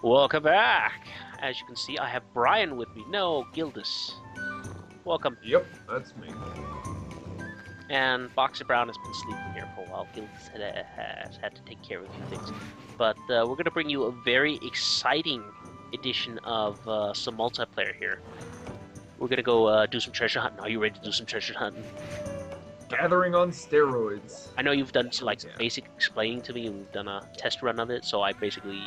Welcome back! As you can see, I have Brian with me. No, Gildus. Welcome. Yep, that's me. And Boxer Brown has been sleeping here for a while. Gildus has had to take care of a few things. But we're going to bring you a very exciting edition of some multiplayer here. We're going to go do some treasure hunting. Are you ready to do some treasure hunting? Gathering on steroids. I know you've done some basic explaining to me, and we've done a test run of it, so I basically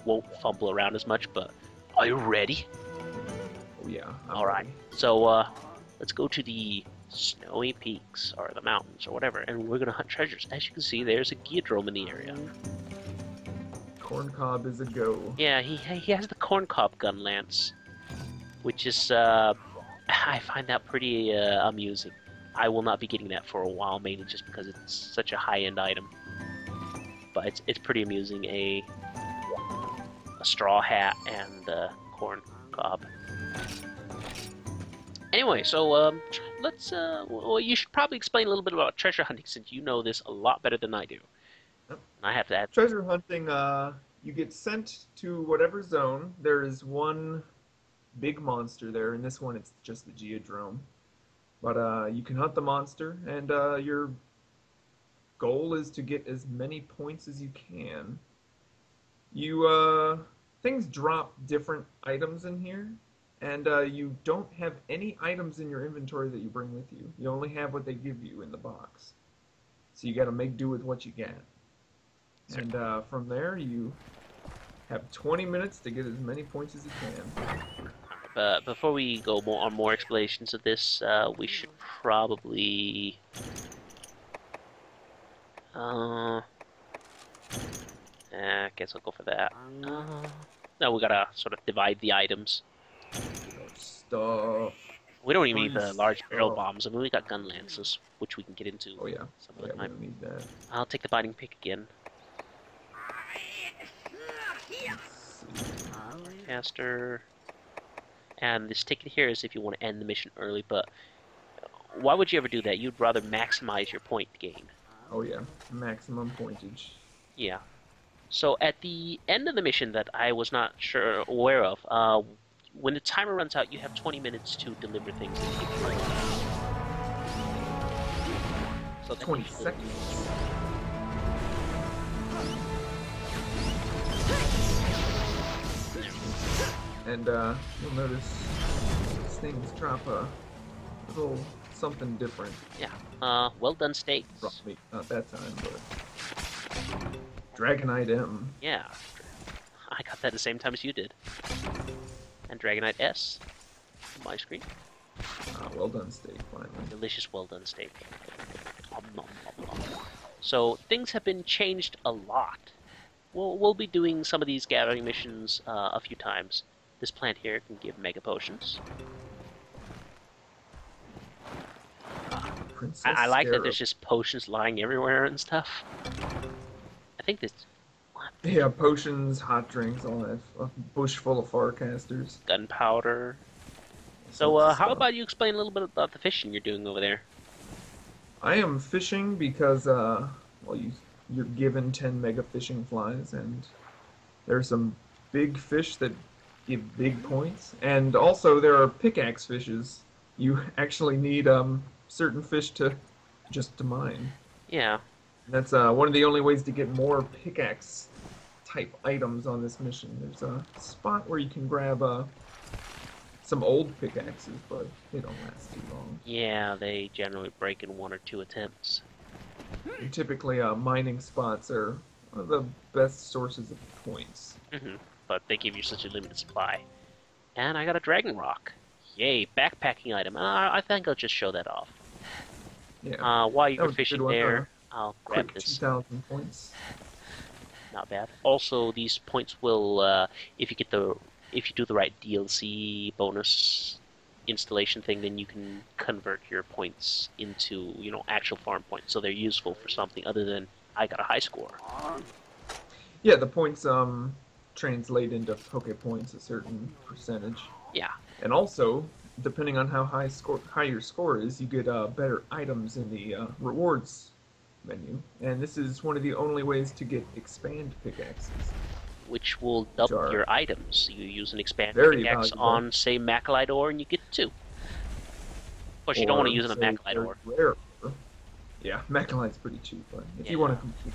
won't fumble around as much, but are you ready? Oh yeah. Alright, so let's go to the snowy peaks, or the mountains, or whatever, and we're going to hunt treasures. As you can see, there's a geodrome in the area. Corncob is a go. Yeah, he has the corncob gun lance, which is, I find that pretty amusing. I will not be getting that for a while, mainly just because it's such a high-end item. But it's pretty amusing. A straw hat and corn cob. Anyway, so let's. Well, you should probably explain a little bit about treasure hunting, since you know this a lot better than I do. Yep. I have to add. Treasure hunting. You get sent to whatever zone. There is one big monster there. In this one, it's just the geodrome. But you can hunt the monster, and your goal is to get as many points as you can. Things drop different items in here, and you don't have any items in your inventory that you bring with you. You only have what they give you in the box. So you got to make do with what you get. And from there, you have 20 minutes to get as many points as you can. But before we go on more explanations of this, we should probably... I guess I'll go for that. No, we gotta sort of divide the items. Stuff. We don't even need the large barrel bombs. I mean, we got gun lances, which we can get into. Oh yeah. Some of the time. We need that. I'll take the biting pick again. Caster. And this ticket here is if you want to end the mission early, but why would you ever do that? You'd rather maximize your point gain. Oh yeah, maximum pointage. Yeah. So at the end of the mission that I was not aware of, when the timer runs out, you have 20 minutes to deliver things. So 20 seconds. And you'll notice these things drop a little something different. Yeah. Well done steaks. Roughly, not that time, but Dragonite M. Yeah. I got that at the same time as you did. And Dragonite S on my screen. Well done steak, finally. Delicious well done steak. So things have been changed a lot. We'll be doing some of these gathering missions a few times. This plant here can give mega potions. I like that there's just potions lying everywhere and stuff. I think this... What? Yeah, potions, hot drinks, all that. A bush full of farcasters. Gunpowder. So how about you explain a little bit about the fishing you're doing over there? I am fishing because, well, you're given 10 mega fishing flies, and there's some big fish that give big points. And also there are pickaxe fishes. You actually need certain fish to mine. Yeah. That's one of the only ways to get more pickaxe type items on this mission. There's a spot where you can grab some old pickaxes, but they don't last too long. Yeah, they generally break in 1 or 2 attempts. And typically mining spots are one of the best sources of points. But they give you such a limited supply. And I got a dragon rock. Yay, backpacking item. I think I'll just show that off. Yeah. While you're fishing there, I'll grab this. 2,000 points. Not bad. Also, these points will, if you do the right DLC bonus installation thing, then you can convert your points into, actual farm points. So they're useful for something other than I got a high score. Yeah, the points translate into Poke points a certain percentage. Yeah. And also, depending on how high your score is, you get better items in the rewards menu. And this is one of the only ways to get expand pickaxes. which will which double are your items. You use an expanded very pickaxe valuable, on, say, Macalite ore, and you get 2. Of course, you don't want to or use it on say Macalite very ore. rare. Yeah, Mechalite's pretty cheap, but if you Yeah. want to complete,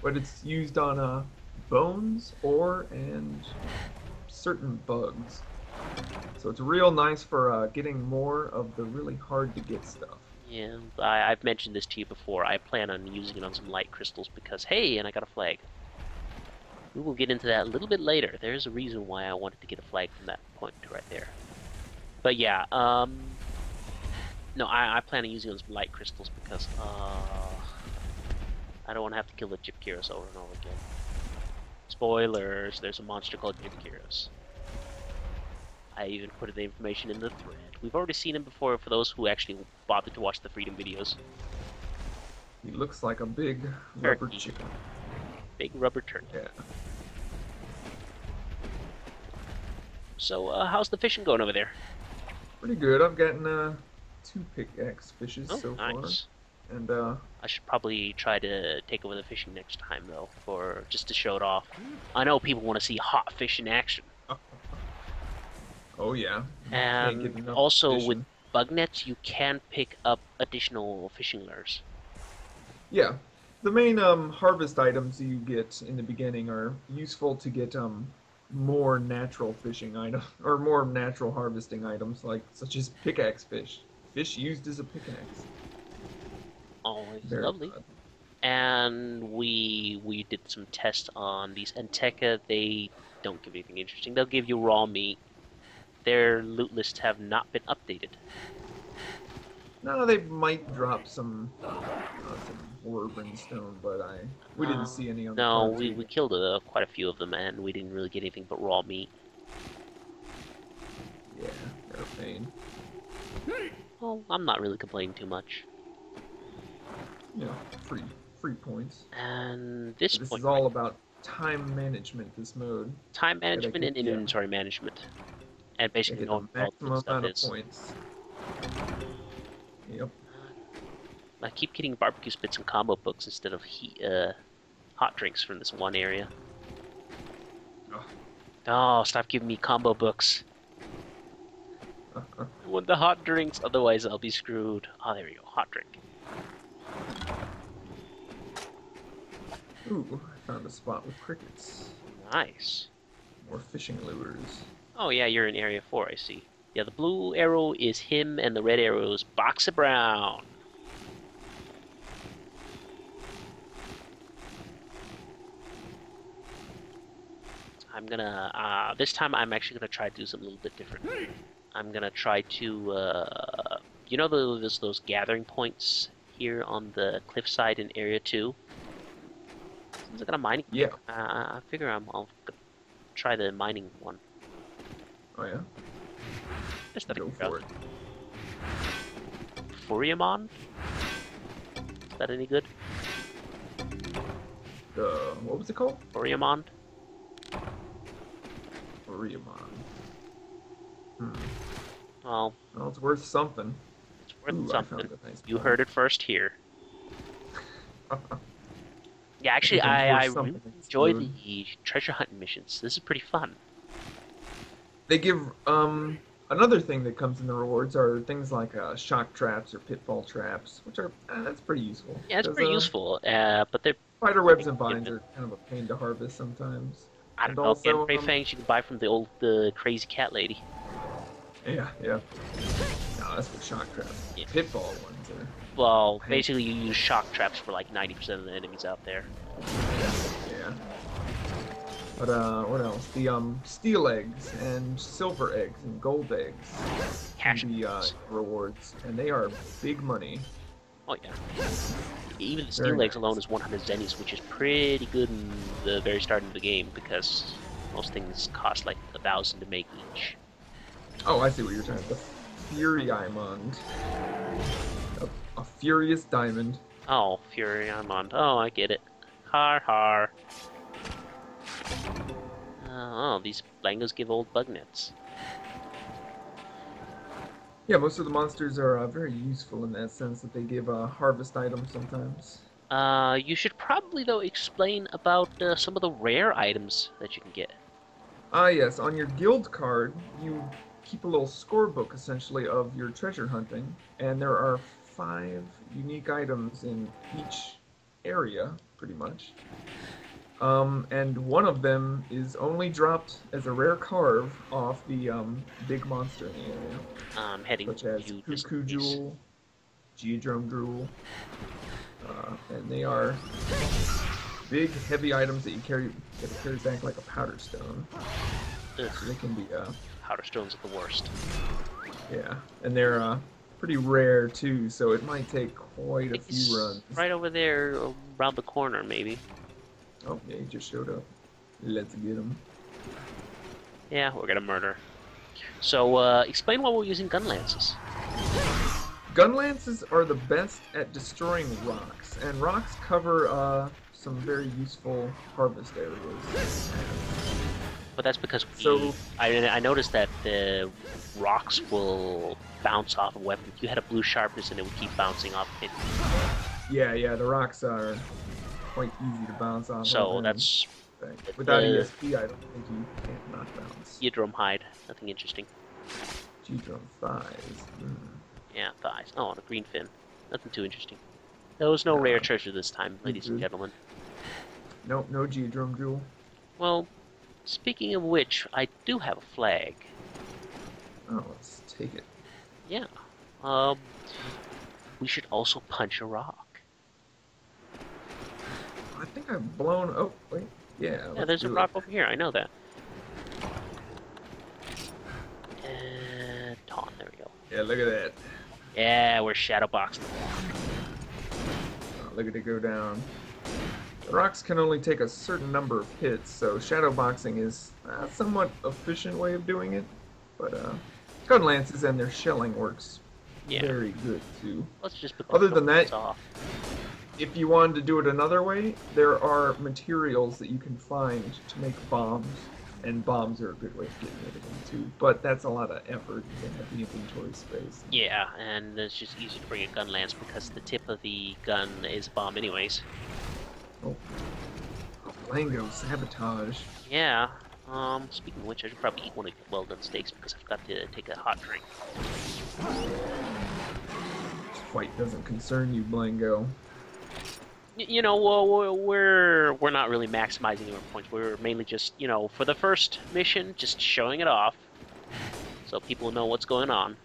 but it's used on bones, ore, and certain bugs. So it's real nice for getting more of the really hard to get stuff. Yeah, I've mentioned this to you before. I plan on using it on some light crystals because, hey, and I got a flag. We will get into that a little bit later. There's a reason why I wanted to get a flag from that point right there. But yeah, no, I plan on using it on some light crystals because, I don't want to have to kill the Gypkyros over and over again. Spoilers, there's a monster called Gypkyros. I even put the information in the thread. We've already seen him before for those who actually bothered to watch the Freedom videos. He looks like a big rubber Turkey. chicken. Big rubber turkey. Yeah. So, how's the fishing going over there? Pretty good. I've gotten 2 pickaxe fishes Oh, so nice. far, and I should probably try to take over the fishing next time, though, for just to show it off. I know people want to see hot fish in action. oh yeah, can't get And enough also with fishing. bug nets, you can pick up additional fishing lures. Yeah, the main harvest items you get in the beginning are useful to get more natural fishing item or more natural harvesting items like such as pickaxe fish used as a pickaxe. Always Very lovely. good. And we did some tests on these Enteca. They don't give anything interesting. They'll give you raw meat. Their loot lists have not been updated. No, they might drop some ore brimstone, but we didn't see any on the No, cards we either. killed quite a few of them, and we didn't really get anything but raw meat. Yeah, they're a pain. Well, I'm not really complaining too much. You know, free points. And this But this point, is all about time management. This mode. time Gotta management get and inventory management, and basically get the knowing where all the good maximum stuff amount of is. points. Yep. I keep getting barbecue spits and combo books instead of hot drinks from this one area. Oh. Oh, stop giving me combo books. I want the hot drinks, otherwise I'll be screwed. Oh, there we go, hot drink. Ooh, I found a spot with crickets. Nice. More fishing lures. Oh yeah, you're in Area 4, I see. Yeah, the blue arrow is him, and the red arrow is Boxer Brown. I'm gonna, this time I'm actually gonna try to do something a little bit different. I'm gonna try to, you know those gathering points here on the cliffside in Area 2? Seems like a mining. Yeah. I figure I'll try the mining one. Oh yeah. Just out of Go for curiosity. it. Furiamon? Is that any good? What was it called? Furiamon? Oriamon. Well, Well, it's worth something. it's worth Ooh, I something. found a nice You point. heard it first here. Yeah, actually, Everything's I worth really something. enjoy the treasure hunting missions. This is pretty fun. They give another thing that comes in the rewards are things like shock traps or pitfall traps, which are that's pretty useful. Yeah, it's 'Cause, pretty useful, but they're spider webs and vines are kind of a pain to harvest sometimes. I And don't know. Again, also, Prey Fangs you can buy from the crazy cat lady. yeah. No, that's for shock traps. Yeah. Pitfall ones are. Well, Pain. basically you use shock traps for like 90% of the enemies out there. Yeah. But what else? The steel eggs and silver eggs and gold eggs Cash can be eggs. rewards, and they are big money. Oh yeah. Even the Very steel eggs nice. alone is 100 zennies, which is pretty good in the very start of the game because most things cost like 1,000 to make each. Oh, I see what you're talking about. The Fury Diamond. A furious diamond. Oh, Fury Armand. Oh, I get it. Har har. Oh, these Langos give old bug nets. Yeah, most of the monsters are very useful in that sense that they give harvest items sometimes. You should probably though explain about some of the rare items that you can get. Ah, yes, on your guild card, you keep a little scorebook essentially of your treasure hunting, and there are 5 unique items in each area, pretty much. And one of them is only dropped as a rare carve off the big monster in the area, Heading such as to just in Cuckoo case. Jewel, Geodrome Drool, and they are big, heavy items that you carry back like a powder stone. So they Ugh, can be powder stones are the worst. yeah, and they're pretty rare too, so it might take quite I a think few he's runs. right over there, around the corner, maybe. Oh, yeah, he just showed up. Let's get him. Yeah, we're gonna murder. So, explain why we're using gun lances. Gun lances are the best at destroying rocks, and rocks cover some very useful harvest areas. But that's because So, I noticed that the rocks will bounce off a weapon. If you had a blue sharpness and it would keep bouncing off it. yeah, the rocks are quite easy to bounce off of, So and that's without the ESP, I don't think you can't not bounce. eardrum hide. Nothing interesting. G-drum thighs. Yeah, thighs. Oh, and a green fin. Nothing too interesting. There was no rare Uh, treasure this time, ladies and good. gentlemen. Nope, no G-drum jewel. Well, speaking of which, I do have a flag. Oh, let's take it. Yeah. Um, we should also punch a rock. I think I've blown. Oh, wait. Yeah, Yeah, let's there's a do it. rock over here. I know that. And Tawn, there we go. Yeah, look at that. Yeah, we're shadowboxing. Oh, look at it go down. The rocks can only take a certain number of hits, so shadow boxing is a somewhat efficient way of doing it. But gun lances and their shelling works Yeah. very good too. Let's just put Other than that, this off. if you wanted to do it another way, there are materials that you can find to make bombs, and bombs are a good way of getting rid of them too. But that's a lot of effort. You don't have the inventory space. Yeah, and it's just easy to bring a gun lance because the tip of the gun is a bomb anyways. Oh, Lango sabotage. Yeah. Speaking of which, I should probably eat one of the well-done steaks because I forgot to take a hot drink. This fight doesn't concern you, Blango. You know, well, we're not really maximizing our points. We're mainly just, for the first mission, just showing it off, so people know what's going on.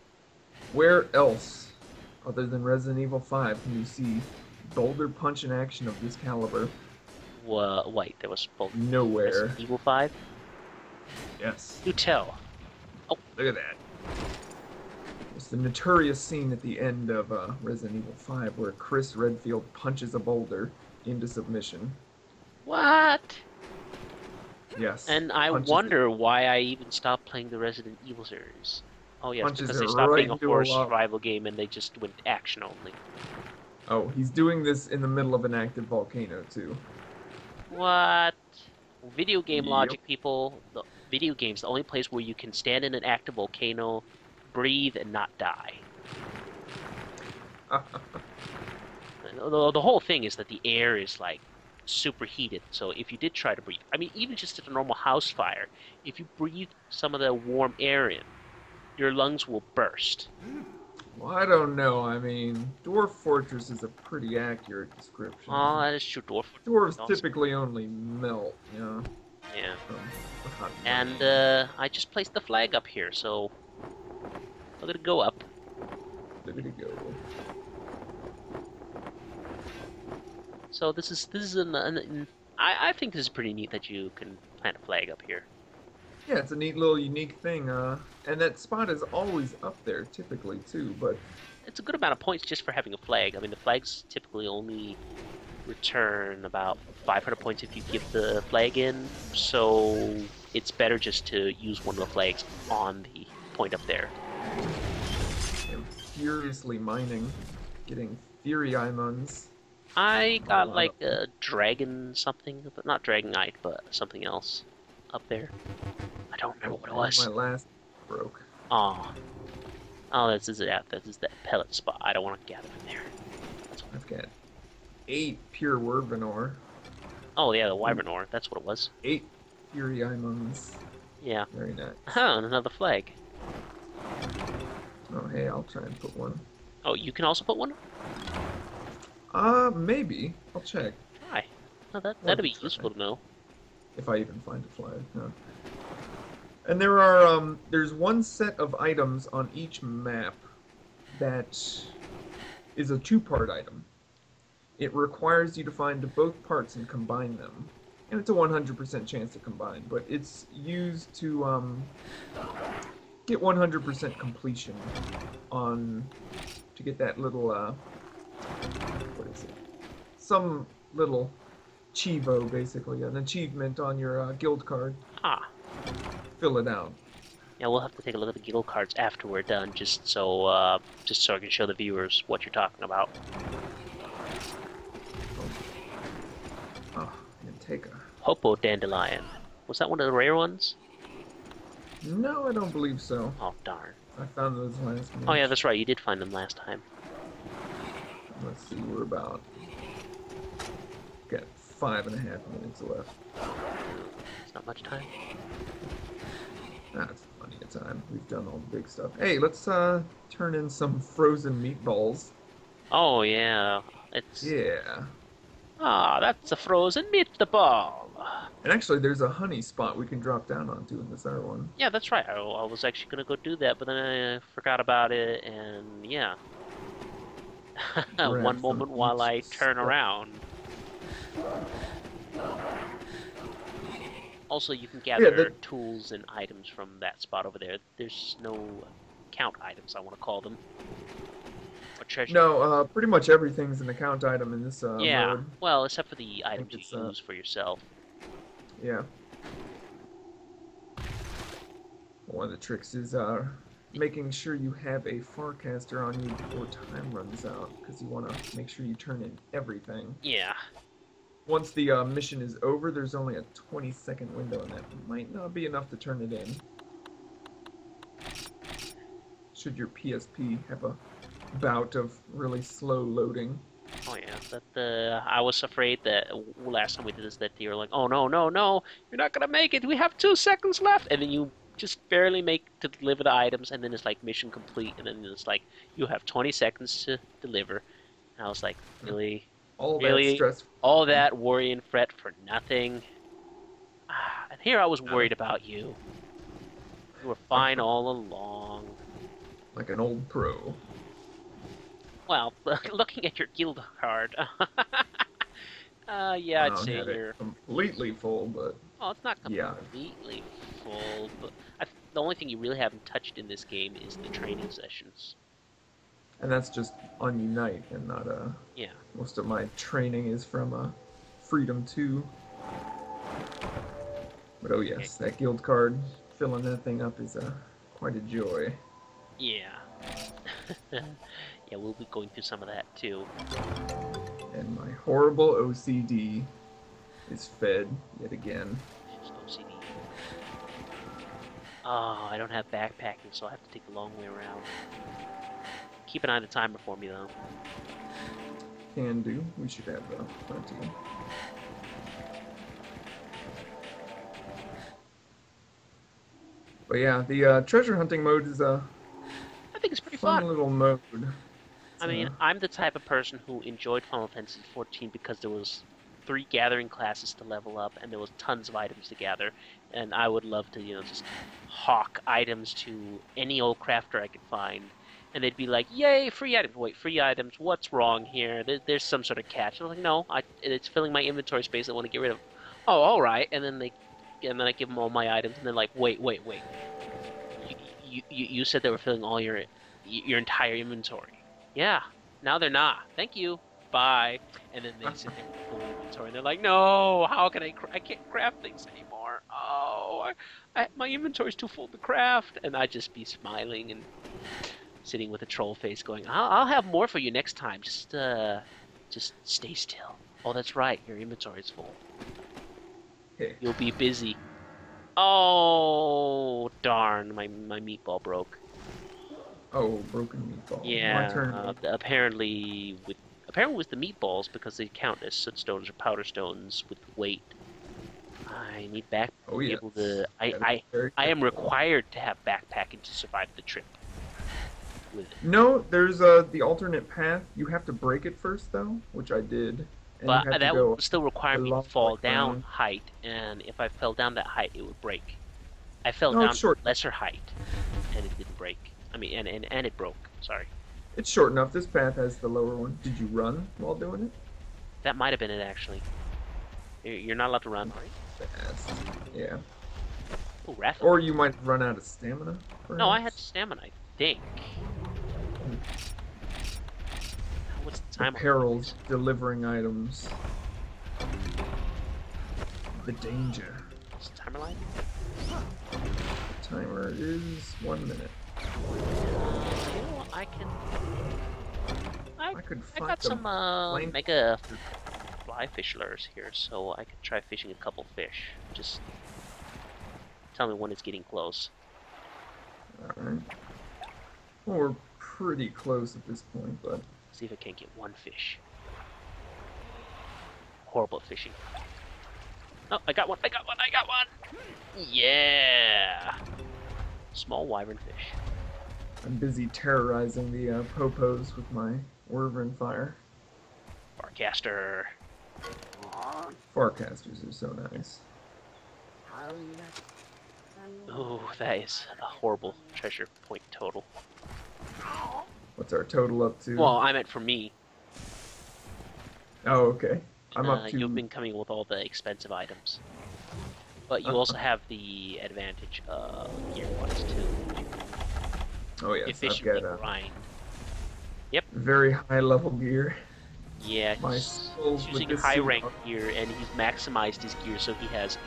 Where else, other than Resident Evil 5, can you see boulder punch in action of this caliber? Wait, there was both Nowhere. Resident Evil 5. Yes. You tell. Oh, Look at that. It's the notorious scene at the end of Resident Evil 5 where Chris Redfield punches a boulder into submission. what? Yes. And I Punches wonder why I even stopped playing the Resident Evil series. Oh yes, punches because it they stopped right being a into horror a lava. survival game and they just went action only. Oh, he's doing this in the middle of an active volcano too. What? Video game Yep. logic, people. The video game's the only place where you can stand in an active volcano, breathe, and not die. The whole thing is that the air is like superheated. So if you did try to breathe, I mean, even just at a normal house fire, if you breathe some of the warm air in, your lungs will burst. Well, I don't know. I mean, Dwarf Fortress is a pretty accurate description. Oh, that is true. Dwarf. Dwarves Also, typically only melt, yeah. from the hot And I just placed the flag up here, so we're gonna go up. Look at it go. So this is I think this is pretty neat that you can plant a flag up here. Yeah, it's a neat little unique thing. And that spot is always up there, typically too. But It's a good amount of points just for having a flag. I mean, the flags typically only return about 500 points if you give the flag in, so it's better just to use one of the flags on the point up there. I'm furiously mining, getting Fury Imons. I A got lot like of them. a dragon something, but not dragonite, but something else up there. I don't remember what it was. My last broke. Oh, oh, this is it. This is that pellet spot. I don't want to gather in there. That's what. I've got 8 pure Wordvanor, Oh yeah, the wyvern ore. That's what it was. 8 Fury Imons. Yeah. Very nice. Oh, and another flag. Oh, hey, I'll try and put one. Oh, you can also put one? Maybe. I'll check. Try. Oh, I'll have that'd to be try. useful to know. If I even find a flag. Huh. And there's one set of items on each map that is a two-part item. It requires you to find both parts and combine them. And it's a 100% chance to combine, but it's used to get 100% completion on to get that little what is it? Some little chivo, basically, an achievement on your guild card. Ah. Fill it out. Yeah, we'll have to take a look at the guild cards after we're done, just so I can show the viewers what you're talking about. Oh, and take a. Hopo dandelion. Was that one of the rare ones? No, I don't believe so. Oh darn. I found those last match. Oh yeah, that's right. You did find them last time. Let's see, we're about. Got 5.5 minutes left. It's not much time. That's plenty of time. We've done all the big stuff. Hey, let's turn in some frozen meatballs. Oh yeah, it's Yeah. that's a frozen meatball. And actually, there's a honey spot we can drop down onto in this other one. Yeah, that's right. I was actually gonna go do that, but then I forgot about it, and yeah. Grab One from moment while I each turn spot. around. Also, you can Yeah, gather tools and items from that spot over there. There's no count items, I want to call them. Or treasure. No, pretty much everything's an account item in this Yeah, mode. well, except for the I think items it's you use for yourself. yeah. One of the tricks is making sure you have a forecaster on you before time runs out, because you want to make sure you turn in everything. Yeah. Once the mission is over, there's only a 20-second window, and that might not be enough to turn it in. Should your PSP have a bout of really slow loading. Oh yeah, that I was afraid that last time we did this that you were like, oh no, no, no, you're not gonna make it. We have 2 seconds left, and then you just barely make to deliver the items, and then it's like mission complete, and then it's like you have 20 seconds to deliver. And I was like, really, All that really, stress. all that worry and fret for nothing. And here I was worried about you. You were fine all along. Like an old pro. Well, looking at your guild card, yeah, I I'd don't say have you're. it completely full, but Oh, it's not yeah. completely full, but the only thing you really haven't touched in this game is the training sessions. And that's just on Unite and not Yeah. most of my training is from Freedom 2. But oh yes, that guild card, filling that thing up is quite a joy. Yeah. Yeah, we'll be going through some of that too. And my horrible OCD is fed yet again. Just OCD. Oh, I don't have backpacking, so I have to take the long way around. Keep an eye on the timer for me, though. Can do. We should have plenty. But yeah, the treasure hunting mode is a I think it's pretty fun fun. little mode. I mean, I'm the type of person who enjoyed Final Fantasy XIV because there was 3 gathering classes to level up, and there was tons of items to gather, and I would love to, just hawk items to any old crafter I could find, and they'd be like, "Yay, free items!" Wait, free items? What's wrong here? There's some sort of catch. I'm like, no, it's filling my inventory space. I want to get rid of. Oh, all right, and then I give them all my items, and they're like, wait. You said they were filling all your entire inventory. Yeah, now they're not. Thank you. Bye. And then they sit there with full inventory, and they're like, no, how can I can't craft things anymore. Oh, my inventory's too full to craft. And I'd just be smiling and sitting with a troll face going, I'll have more for you next time. Just stay still. Oh, that's right. Your inventory's full. Okay. You'll be busy. Oh, darn. My meatball broke. Oh, broken meatball. Yeah, My turn. apparently with apparently with the meatballs, because they count as soot stones or powder stones with weight, I need back Oh to be yes. able to. Gotta be very I am careful. required to have backpacking to survive the trip with it. No, there's the alternate path. You have to break it first though, which I did, and you But have to that would go still require a me to long way fall down around. height, and if I fell down that height, it would break. I fell No, it's down short. lesser height, and it didn't break. I mean, and it broke. Sorry. It's short enough. This path has the lower one. Did you run while doing it? That might have been it, actually. You're not allowed to run. Fast. Yeah. Oh, Wrath of Or you might run out of stamina, No, I had perhaps. stamina, I think. What's the The time on perils delivering items. The danger. this timer line? Timer is 1 minute. You know what, I could I find got some flame. mega fly fish lures here, so I could try fishing a couple fish. Just tell me when it's getting close. Alright. Well, we're pretty close at this point, but See if I can't get one fish. Horrible at fishing. Oh, I got one! I got one! I got one! Yeah! Small wyvern fish. I'm busy terrorizing the popos with my wyvern fire. Farcaster. Farcasters are so nice. Oh, that is a horrible treasure point total. What's our total up to? Well, I meant for me. Oh, okay. I'm up to. You've been coming with all the expensive items. But you also have the advantage of gear-wise, too. Oh yes, I've Efficiently got a grind. Yep. very high level gear. Yeah, My he's skills with using this high suit rank are- gear, and he's maximized his gear so he has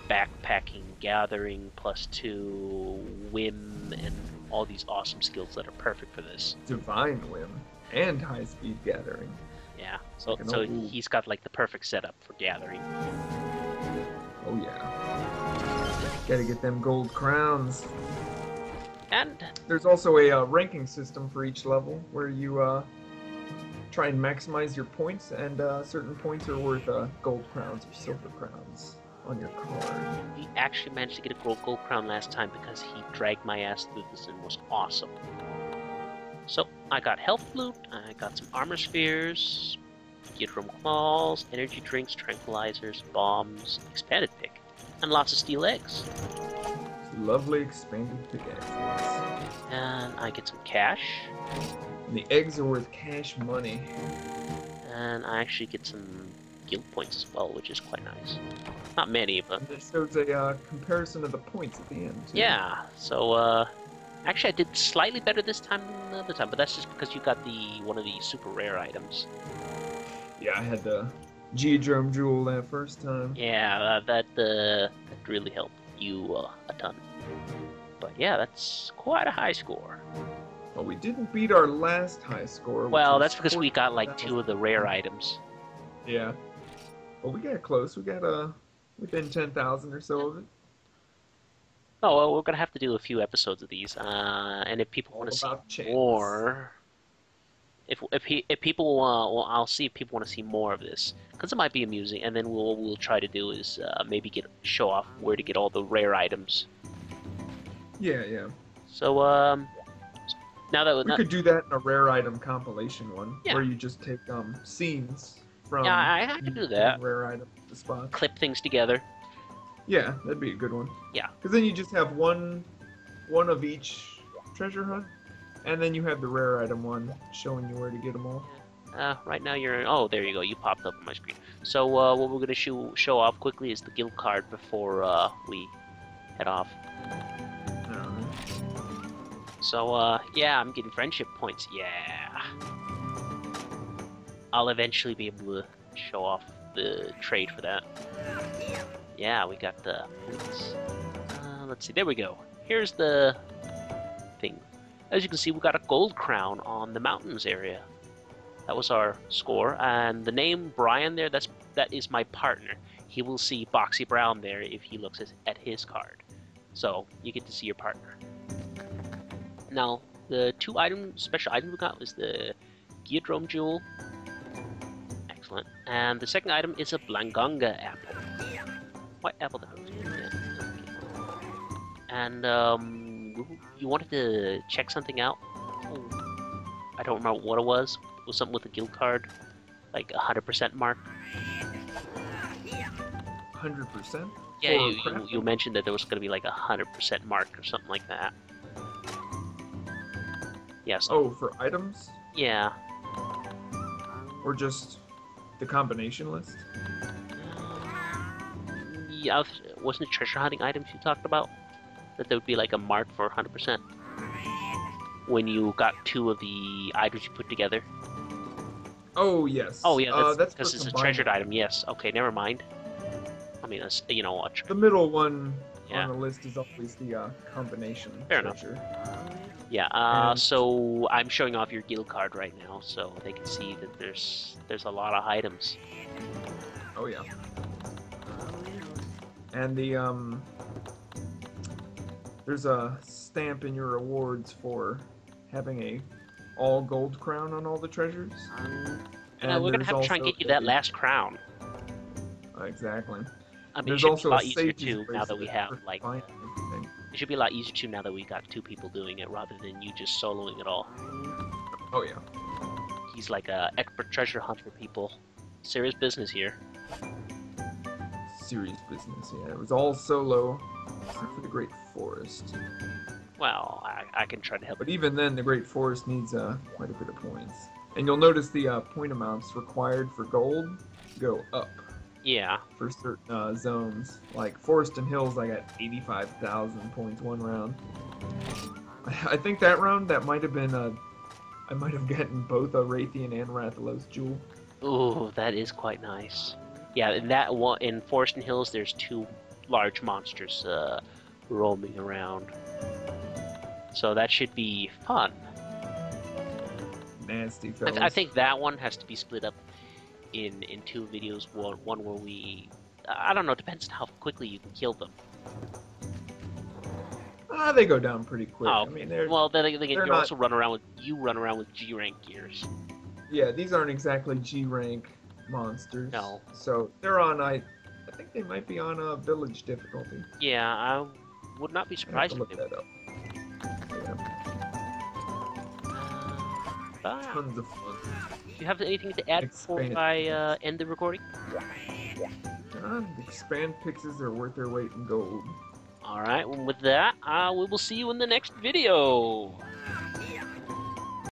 backpacking, gathering, +2, whim, and all these awesome skills that are perfect for this. divine whim and high speed gathering. Yeah, so Like an old- he's got like the perfect setup for gathering. Oh yeah. Gotta get them gold crowns. And There's also a ranking system for each level where you try and maximize your points, and certain points are worth gold crowns or silver crowns on your card. he actually managed to get a gold crown last time because he dragged my ass through this and was awesome. So I got health loot, I got some armor spheres, Gidrum claws, energy drinks, tranquilizers, bombs, expanded pick, and lots of steel eggs. Lovely expanded pickaxes. And I get some cash, And the eggs are worth cash money. and I actually get some guild points as well, which is quite nice. Not many, but And this shows a comparison of the points at the end. Too. yeah. So actually I did slightly better this time than the other time, but that's just because you got one of the super rare items. Yeah, I had the Geodrome Jewel that first time. Yeah, that really helped you a ton. But yeah, that's quite a high score. Well, we didn't beat our last high score. Well, which that's was because we got like 14,000. 2 of the rare items. Yeah. Well, we got close. We got within 10,000 or so of it. Oh, well, we're gonna have to do a few episodes of these, and if people want to see about chance. more, if people well, I'll see if people want to see more of this because it might be amusing, and then we'll try to do is maybe show off where to get all the rare items. Yeah, yeah. So now that We could do that in a rare item compilation one, Yeah. where you just take scenes from yeah, I could do that. rare item to spot. Clip things together. Yeah, that'd be a good one. Yeah. Because then you just have one of each treasure hunt, and then you have the rare item one showing you where to get them all. Right now you're. Oh, there you go. You popped up on my screen. So what we're gonna show off quickly is the guild card before we head off. So yeah, I'm getting friendship points. Yeah. I'll eventually be able to show off the trade for that. Yeah, we got the points. Let's see. There we go. Here's the thing. As you can see, we got a gold crown on the mountains area. That was our score, and the name Brian there, that is my partner. He will see Boxy Brown there if he looks at his card. So you get to see your partner. Now, the 2 special items we got was the Geodrome Jewel Excellent. And the second item is a Blanganga apple. What apple? Yeah. And you wanted to check something out? Oh, I don't remember what it was. It was something with a guild card, like 100% mark. 100%? Yeah, you mentioned that there was going to be like a 100% mark or something like that. Yes. Oh, for items? Yeah. Or just the combination list? Yeah, wasn't it treasure hunting items you talked about? That there would be like a mark for 100% when you got 2 of the items you put together. Oh, yes. Oh, yeah, that's because it's a combining. treasured item. Yes. Okay, never mind. I mean, you know, The middle one yeah. on the list is always the combination Fair treasure. Yeah. And So I'm showing off your guild card right now, so they can see that there's a lot of items. oh yeah. And the there's a stamp in your rewards for having a all gold crown on all the treasures. And we're gonna have to try and get you that last crown. Exactly. I mean, There's it should also be a lot a easier sage's too now that we have bracelet like. for finding everything. It should be a lot easier too now that we got 2 people doing it rather than you just soloing it all. Oh yeah. He's like a expert treasure hunter, people. Serious business here. Serious business, yeah. It was all solo, except for the Great Forest. Well, I can try to help. But even then, the Great Forest needs quite a bit of points. And you'll notice the point amounts required for gold go up. Yeah. For certain zones. Like Forest and Hills, I got 85,000 points one round. I think that round, that might have been I might have gotten both a Raytheon and Rathalos Jewel. Ooh, that is quite nice. Yeah, in that one in Forest and Hills, there's 2 large monsters roaming around. So that should be fun. Nasty fellas. I think that one has to be split up in 2 videos. One where we, I don't know, it depends on how quickly you can kill them. They go down pretty quick. Oh, I mean, they're well, then you not... also run around with G rank gears. Yeah, these aren't exactly G rank monsters. No. So they're on. I think they might be on a village difficulty. Yeah, I would not be surprised I have to if look they that up. Yeah. Tons of fun. Do you have anything to add before I end the recording? The expand pixels are worth their weight in gold. Alright, well, with that, we will see you in the next video.